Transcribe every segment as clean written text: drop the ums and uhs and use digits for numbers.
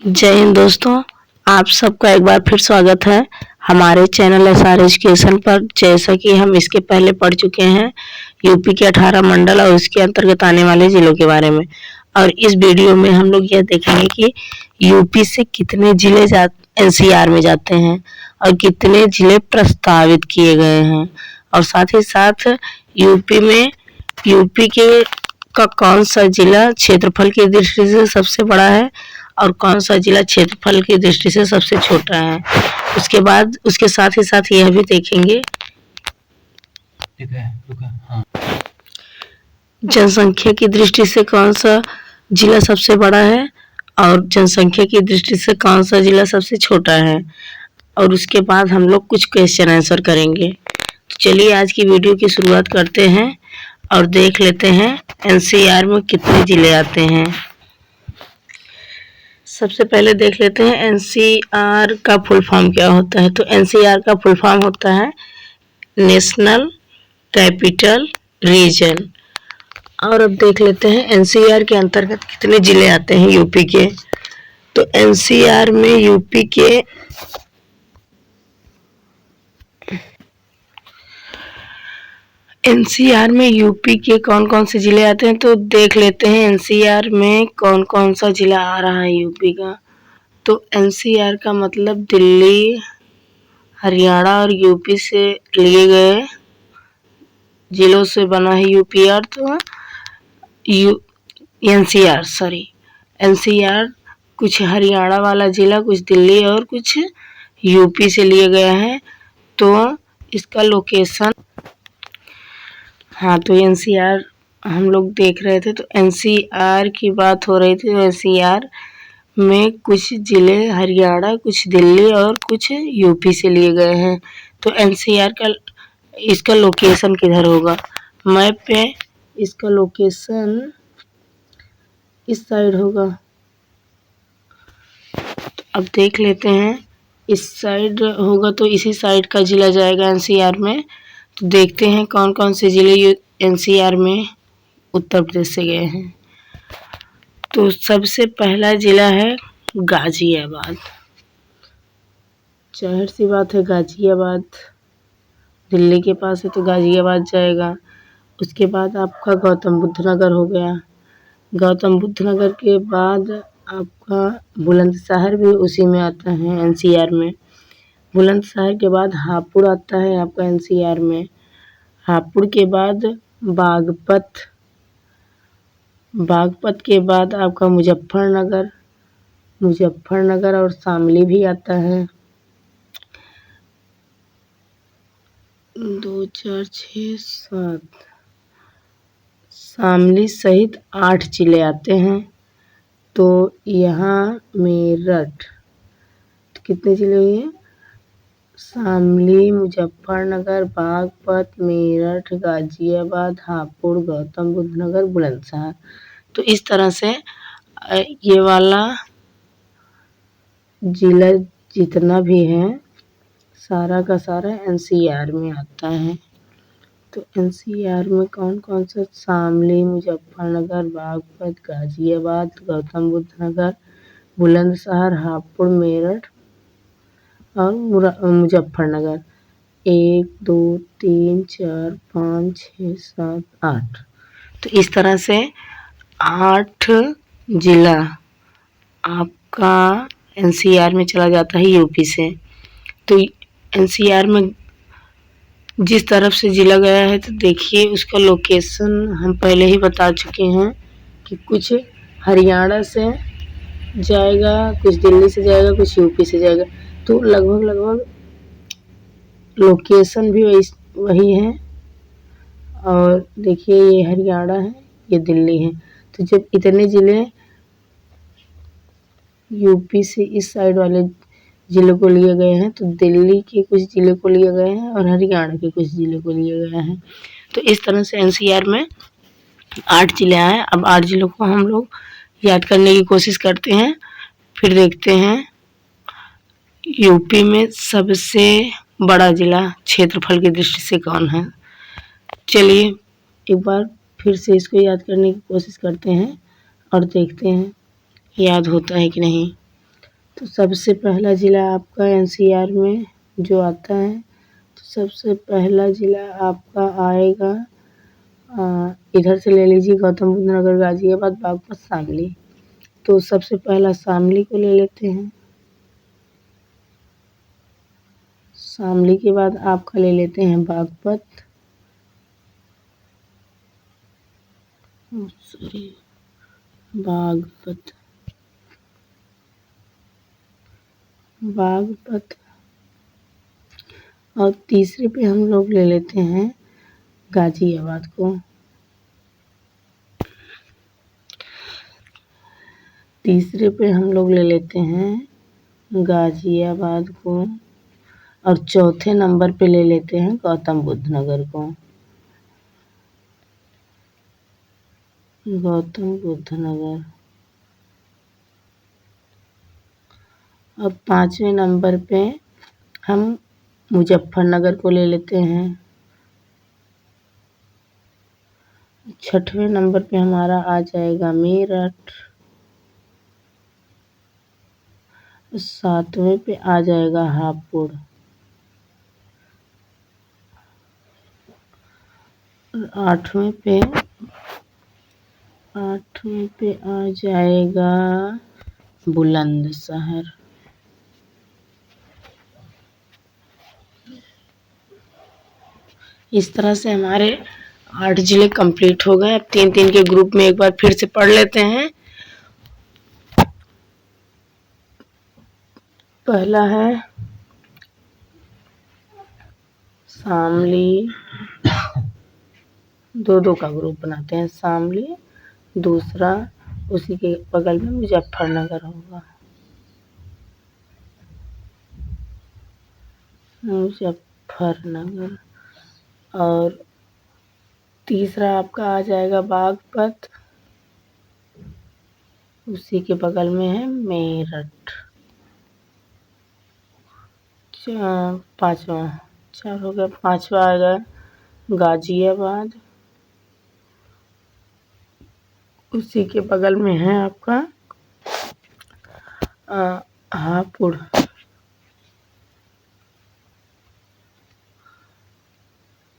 जय हिंद दोस्तों, आप सबका एक बार फिर स्वागत है हमारे चैनल एसआर एजुकेशन पर। जैसा कि हम इसके पहले पढ़ चुके हैं यूपी के 18 मंडल और उसके अंतर्गत आने वाले जिलों के बारे में, और इस वीडियो में हम लोग यह देखेंगे कि यूपी से कितने जिले एनसीआर में जाते हैं और कितने जिले प्रस्तावित किए गए हैं, और साथ ही साथ यूपी के का कौन सा जिला क्षेत्रफल की दृष्टि से सबसे बड़ा है और कौन सा जिला क्षेत्रफल की दृष्टि से सबसे छोटा है। उसके बाद उसके साथ ही साथ यह भी देखेंगे जनसंख्या की दृष्टि से कौन सा जिला सबसे बड़ा है और जनसंख्या की दृष्टि से कौन सा जिला सबसे छोटा है, और उसके बाद हम लोग कुछ क्वेश्चन आंसर करेंगे। तो चलिए आज की वीडियो की शुरुआत करते हैं और देख लेते हैं एनसीआर में कितने जिले आते हैं। सबसे पहले देख लेते हैं एनसीआर का फुल फॉर्म क्या होता है। तो एनसीआर का फुल फॉर्म होता है नेशनल कैपिटल रीजन। और अब देख लेते हैं एनसीआर के अंतर्गत कितने जिले आते हैं यूपी के। तो एनसीआर में यूपी के कौन कौन से जिले आते हैं, तो देख लेते हैं एनसीआर में कौन कौन सा जिला आ रहा है यूपी का। तो एनसीआर का मतलब दिल्ली, हरियाणा और यूपी से लिए गए जिलों से बना है यूपीआर। तो एनसीआर कुछ हरियाणा वाला जिला, कुछ दिल्ली और कुछ यूपी से लिए गया है। तो इसका लोकेशन, तो एनसीआर हम लोग देख रहे थे, तो एनसीआर की बात हो रही थी। तो एनसीआर में कुछ जिले हरियाणा, कुछ दिल्ली और कुछ यूपी से लिए गए हैं। तो एनसीआर का इसका लोकेशन किधर होगा, मैप पे इसका लोकेशन इस साइड होगा। तो अब देख लेते हैं, इस साइड होगा तो इसी साइड का जिला जाएगा एनसीआर में। तो देखते हैं कौन कौन से जिले एनसीआर में उत्तर प्रदेश से गए हैं। तो सबसे पहला जिला है गाजियाबाद। जाहिर सी बात है गाजियाबाद दिल्ली के पास है तो गाजियाबाद जाएगा। उसके बाद आपका गौतम बुद्ध नगर हो गया। गौतम बुद्ध नगर के बाद आपका बुलंदशहर भी उसी में आता है एनसीआर में। बुलंदशहर के बाद हापुड़ आता है आपका एनसीआर में। हापुड़ के बाद बागपत के बाद आपका मुजफ्फरनगर और शामली भी आता है। 2 4 6 7 शामली सहित 8 जिले आते हैं। तो यहाँ मेरठ, तो कितने जिले हुए, शामली, मुजफ्फरनगर, बागपत, मेरठ, गाजियाबाद, हापुड़, गौतम बुद्ध नगर, बुलंदशहर। तो इस तरह से ये वाला जिला जितना भी है सारा का सारा एनसीआर में आता है। तो एनसीआर में कौन कौन सा, शामली, मुजफ्फरनगर, बागपत, गाजियाबाद, गौतम बुद्ध नगर, बुलंदशहर, हापुड़, मेरठ और मुजफ्फरनगर। 1 2 3 4 5 6 7 8। तो इस तरह से 8 जिला आपका एनसीआर में चला जाता है यूपी से। तो एनसीआर में जिस तरफ से जिला गया है, तो देखिए उसका लोकेशन हम पहले ही बता चुके हैं कि कुछ हरियाणा से जाएगा, कुछ दिल्ली से जाएगा, कुछ यूपी से जाएगा। तो लगभग लोकेशन भी वही है। और देखिए ये हरियाणा है, ये दिल्ली है। तो जब इतने जिले यूपी से इस साइड वाले जिले को लिए गए हैं, तो दिल्ली के कुछ जिले को लिए गए हैं और हरियाणा के कुछ जिले को लिए गए हैं। तो इस तरह से एनसीआर में 8 जिले आए। अब 8 जिलों को हम लोग याद करने की कोशिश करते हैं, फिर देखते हैं यूपी में सबसे बड़ा जिला क्षेत्रफल की दृष्टि से कौन है। चलिए एक बार फिर से इसको याद करने की कोशिश करते हैं और देखते हैं याद होता है कि नहीं। तो सबसे पहला ज़िला आपका एनसीआर में जो आता है, तो सबसे पहला ज़िला आपका आएगा इधर से ले लीजिए गौतम बुद्ध नगर, गाज़ियाबाद, बागपत, शामली। तो सबसे पहला शामली को ले लेते हैं। शामली के बाद आपका ले लेते हैं बागपत, सॉरी बागपत, और तीसरे पे हम लोग ले लेते हैं गाज़ियाबाद को। तीसरे पे हम लोग ले लेते हैं गाज़ियाबाद को, और चौथे नंबर पे ले लेते हैं गौतम बुद्ध नगर को। गौतम बुद्ध नगर। अब पाँचवें नंबर पे हम मुजफ्फरनगर को ले लेते हैं। छठवें नंबर पे हमारा आ जाएगा मेरठ। सातवें पे आ जाएगा हापुड़। आठवें पे आ जाएगा बुलंदशहर। इस तरह से हमारे 8 जिले कंप्लीट हो गए। अब 3-3 के ग्रुप में एक बार फिर से पढ़ लेते हैं। पहला है शामली, 2-2 का ग्रुप बनाते हैं। शामली, दूसरा उसी के बगल में मुजफ्फरनगर होगा। मुजफ्फरनगर। और तीसरा आपका आ जाएगा बागपत, उसी के बगल में है मेरठ। पाँचवा, 4 हो गया। पाँचवा आएगा गाज़ियाबाद, उसी के बगल में है आपका हापुड़।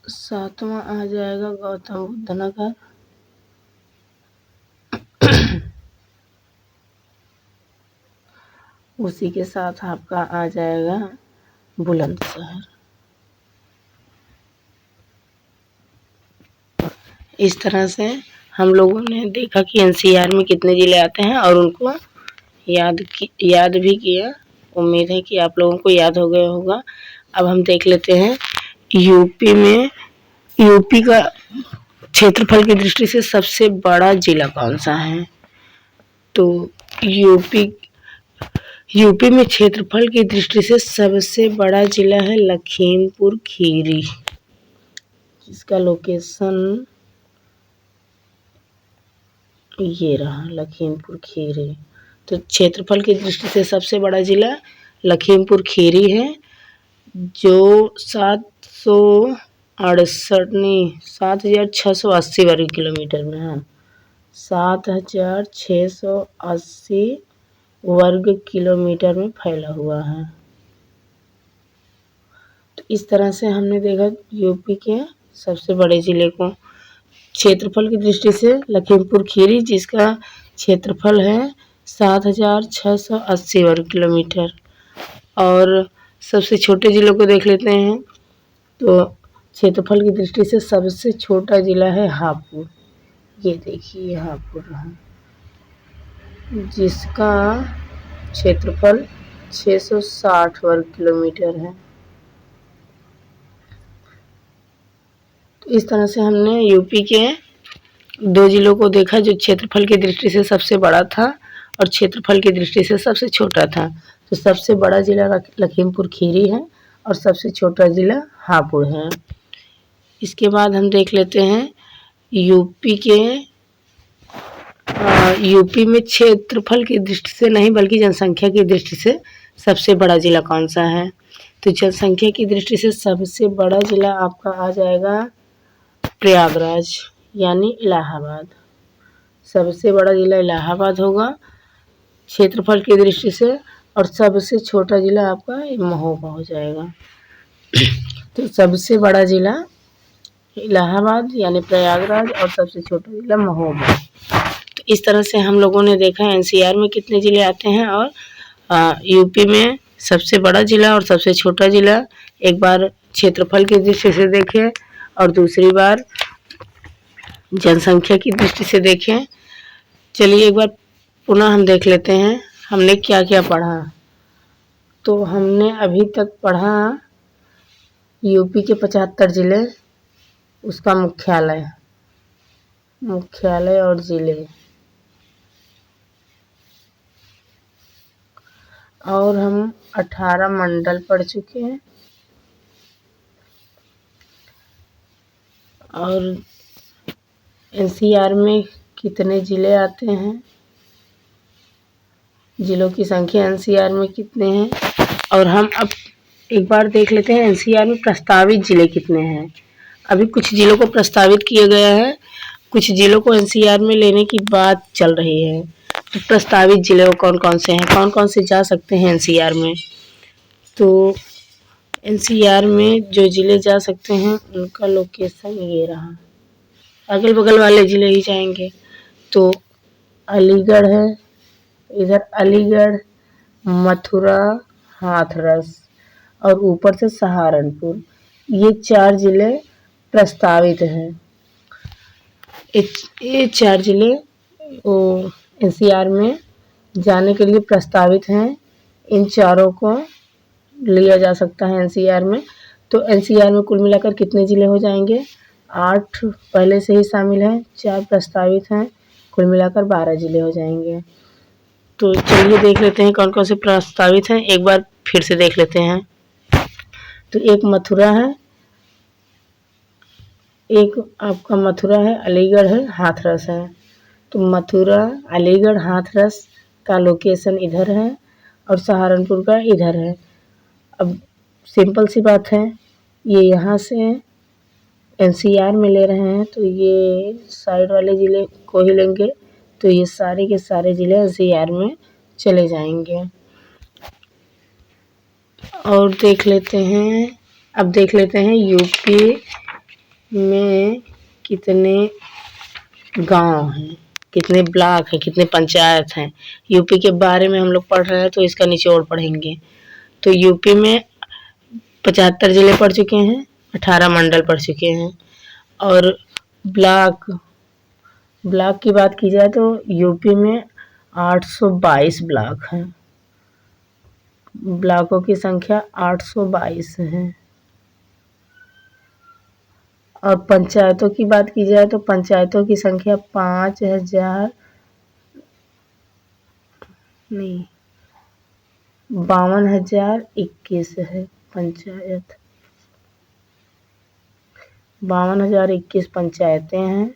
सातवां आ जाएगा गौतम बुद्ध नगर। उसी के साथ आपका आ जाएगा बुलंदशहर। इस तरह से हम लोगों ने देखा कि एनसीआर में कितने ज़िले आते हैं और उनको याद भी किया। उम्मीद है कि आप लोगों को याद हो गया होगा। अब हम देख लेते हैं यूपी में, यूपी का क्षेत्रफल की दृष्टि से सबसे बड़ा जिला कौन सा है। तो यूपी में क्षेत्रफल की दृष्टि से सबसे बड़ा जिला है लखीमपुर खीरी, जिसका लोकेशन ये रहा, लखीमपुर खीरी। तो क्षेत्रफल की दृष्टि से सबसे बड़ा जिला लखीमपुर खीरी है, जो 7,680 वर्ग किलोमीटर में है। 7,680 वर्ग किलोमीटर में फैला हुआ है। तो इस तरह से हमने देखा यूपी के सबसे बड़े जिले को। क्षेत्रफल की दृष्टि से लखीमपुर खीरी, जिसका क्षेत्रफल है 7,680 वर्ग किलोमीटर। और सबसे छोटे जिलों को देख लेते हैं। तो क्षेत्रफल की दृष्टि से सबसे छोटा जिला है हापुड़। ये देखिए हापुड़ रहा, जिसका क्षेत्रफल 660 वर्ग किलोमीटर है। तो इस तरह से हमने यूपी के 2 जिलों को देखा जो क्षेत्रफल की दृष्टि से सबसे बड़ा था और क्षेत्रफल की दृष्टि से सबसे छोटा था। तो सबसे बड़ा जिला लखीमपुर खीरी है और सबसे छोटा जिला हापुड़ है। इसके बाद हम देख लेते हैं यूपी में क्षेत्रफल की दृष्टि से नहीं बल्कि जनसंख्या की दृष्टि से सबसे बड़ा जिला कौन सा है। तो जनसंख्या की दृष्टि से सबसे बड़ा जिला आपका आ जाएगा प्रयागराज, यानी इलाहाबाद। सबसे बड़ा जिला इलाहाबाद होगा। क्षेत्रफल की दृष्टि से और सबसे छोटा जिला आपका महोबा हो जाएगा। तो सबसे बड़ा जिला इलाहाबाद यानी प्रयागराज और सबसे छोटा जिला महोबा। तो इस तरह से हम लोगों ने देखा एनसीआर में कितने जिले आते हैं और यूपी में सबसे बड़ा जिला और सबसे छोटा जिला। एक बार क्षेत्रफल की दृष्टि से देखें और दूसरी बार जनसंख्या की दृष्टि से देखें। चलिए एक बार पुनः हम देख लेते हैं हमने क्या क्या पढ़ा। तो हमने अभी तक पढ़ा यूपी के 75 जिले, उसका मुख्यालय और जिले, और हम 18 मंडल पढ़ चुके हैं। और एनसीआर में कितने जिले आते हैं, जिलों की संख्या एनसीआर में कितने हैं। और हम अब एक बार देख लेते हैं एनसीआर में प्रस्तावित जिले कितने हैं। अभी कुछ जिलों को प्रस्तावित किया गया है, कुछ जिलों को एनसीआर में लेने की बात चल रही है। तो प्रस्तावित जिले कौन कौन से हैं, कौन कौन से जा सकते हैं एनसीआर में। तो एनसीआर में जो जिले जा सकते हैं उनका लोकेशन ये रहा, अगल बगल वाले जिले ही जाएंगे। तो अलीगढ़ है, इधर अलीगढ़, मथुरा, हाथरस और ऊपर से सहारनपुर, ये 4 जिले प्रस्तावित हैं। ये 4 जिले एनसीआर में जाने के लिए प्रस्तावित हैं। इन चारों को लिया जा सकता है एनसीआर में। तो एनसीआर में कुल मिलाकर कितने जिले हो जाएंगे, 8 पहले से ही शामिल हैं, 4 प्रस्तावित हैं, कुल मिलाकर 12 जिले हो जाएंगे। तो चलिए देख लेते हैं कौन कौन से प्रस्तावित हैं, एक बार फिर से देख लेते हैं। तो एक मथुरा है, एक आपका मथुरा है, अलीगढ़ है, हाथरस है। तो मथुरा, अलीगढ़, हाथरस का लोकेशन इधर है और सहारनपुर का इधर है। अब सिंपल सी बात है, ये यहाँ से एनसीआर में ले रहे हैं तो ये साइड वाले ज़िले को ही लेंगे, तो ये सारे के सारे ज़िले एनसीआर में चले जाएंगे। और देख लेते हैं, अब देख लेते हैं यूपी में कितने गांव हैं, कितने ब्लॉक हैं, कितने पंचायत हैं। यूपी के बारे में हम लोग पढ़ रहे हैं तो इसका निचोड़ पढ़ेंगे। तो यूपी में 75 जिले पढ़ चुके हैं, 18 मंडल पढ़ चुके हैं। और ब्लॉक की बात की जाए तो यूपी में 822 ब्लॉक हैं, ब्लॉकों की संख्या 822 है। और पंचायतों की बात की जाए तो पंचायतों की संख्या 52,021 है। पंचायत 52,021 पंचायतें हैं।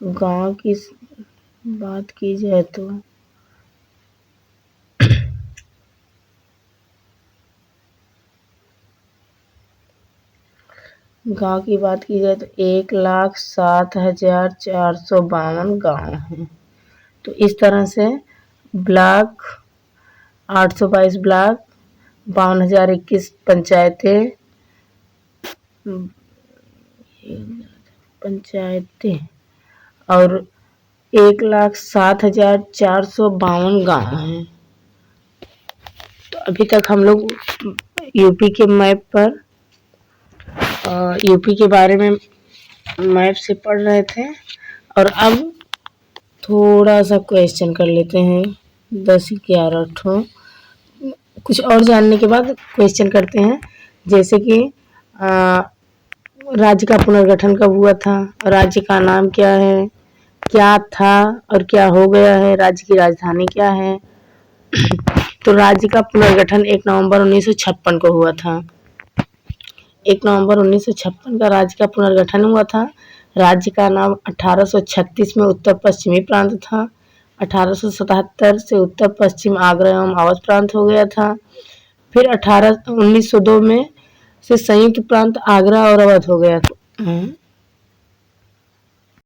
गांव की बात की जाए तो गांव की बात की जाए तो 1,07,452 गांव हैं। तो इस तरह से ब्लॉक 822 ब्लॉक, 52,021 पंचायतें और 1,07,452 गांव हैं। तो अभी तक हम लोग यूपी के मैप पर यूपी के बारे में मैप से पढ़ रहे थे। और अब थोड़ा सा क्वेश्चन कर लेते हैं, 10-11 ठो कुछ और जानने के बाद क्वेश्चन करते हैं। जैसे कि राज्य का पुनर्गठन कब हुआ था, राज्य का नाम क्या है, क्या था और क्या हो गया है, राज्य की राजधानी क्या है। तो राज्य का पुनर्गठन 1 नवंबर 1956 को हुआ था। 1 नवंबर 1956 का राज्य का पुनर्गठन हुआ था। राज्य का नाम 1836 में उत्तर पश्चिमी प्रांत था। 1877 से उत्तर पश्चिम आगरा एवं अवध प्रांत हो गया था। फिर 1902 में से संयुक्त प्रांत आगरा और अवध हो गया था।